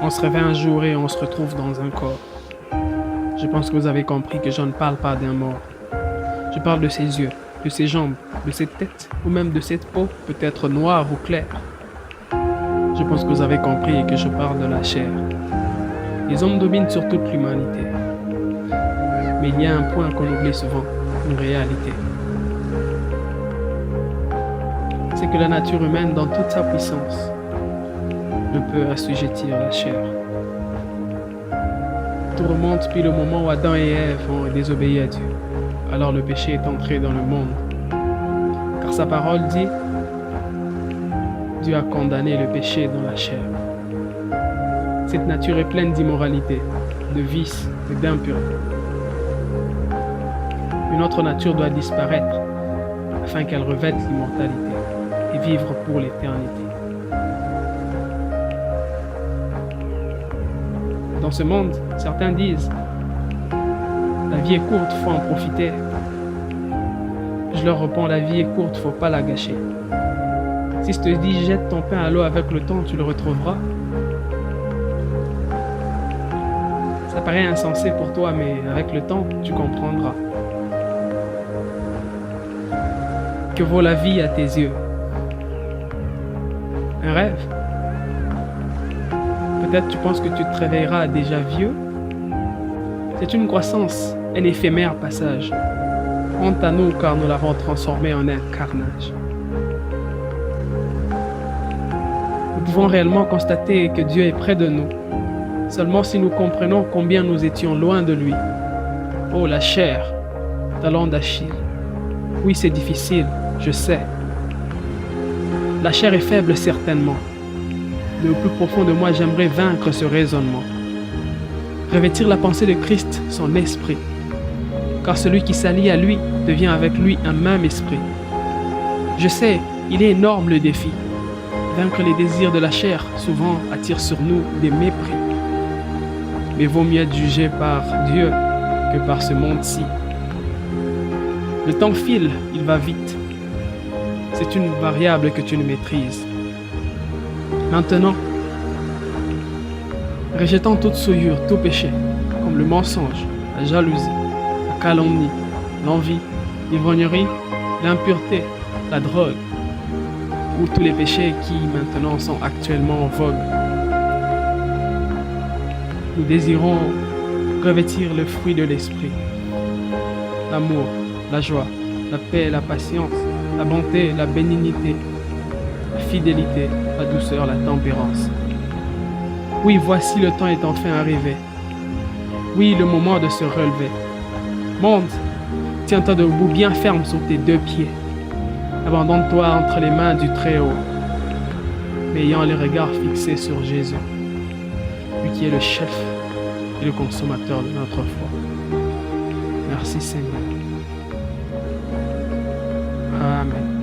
On se réveille un jour et on se retrouve dans un corps. Je pense que vous avez compris que je ne parle pas d'un mort. Je parle de ses yeux, de ses jambes, de cette tête, ou même de cette peau, peut-être noire ou claire. Je pense que vous avez compris que je parle de la chair. Les hommes dominent sur toute l'humanité. Mais il y a un point qu'on oublie souvent, une réalité. C'est que la nature humaine, dans toute sa puissance, ne peut assujettir la chair. Tout remonte depuis le moment où Adam et Ève ont désobéi à Dieu. Alors le péché est entré dans le monde. Car sa parole dit, Dieu a condamné le péché dans la chair. Cette nature est pleine d'immoralité, de vices et d'impureté. Une autre nature doit disparaître afin qu'elle revête l'immortalité et vivre pour l'éternité. Dans ce monde, certains disent « La vie est courte, faut en profiter ». Je leur réponds « La vie est courte, faut pas la gâcher ». Si je te dis « Jette ton pain à l'eau avec le temps, tu le retrouveras », ça paraît insensé pour toi, mais avec le temps, tu comprendras. Que vaut la vie à tes yeux? Un rêve? Peut-être tu penses que tu te réveilleras déjà vieux. C'est une croissance, un éphémère passage. Honte à nous car nous l'avons transformé en un carnage. Nous pouvons réellement constater que Dieu est près de nous, seulement si nous comprenons combien nous étions loin de lui. Oh la chair, talon d'Achille. Oui, c'est difficile, je sais. La chair est faible certainement. Mais au plus profond de moi, j'aimerais vaincre ce raisonnement. Revêtir la pensée de Christ, son esprit. Car celui qui s'allie à lui devient avec lui un même esprit. Je sais, il est énorme le défi. Vaincre les désirs de la chair, souvent, attire sur nous des mépris. Mais vaut mieux être jugé par Dieu que par ce monde-ci. Le temps file, il va vite. C'est une variable que tu ne maîtrises. Maintenant, rejetant toute souillure, tout péché, comme le mensonge, la jalousie, la calomnie, l'envie, l'ivrognerie, l'impureté, la drogue, ou tous les péchés qui maintenant sont actuellement en vogue. Nous désirons revêtir le fruit de l'esprit, l'amour, la joie, la paix, la patience, la bonté, la bénignité, la fidélité, la douceur, la tempérance. Oui, voici le temps est enfin arrivé. Oui, le moment de se relever. Monde, tiens-toi debout bien ferme sur tes deux pieds. Abandonne-toi entre les mains du Très-Haut, mais ayant les regards fixés sur Jésus, lui qui est le chef et le consommateur de notre foi. Merci Seigneur. Amen.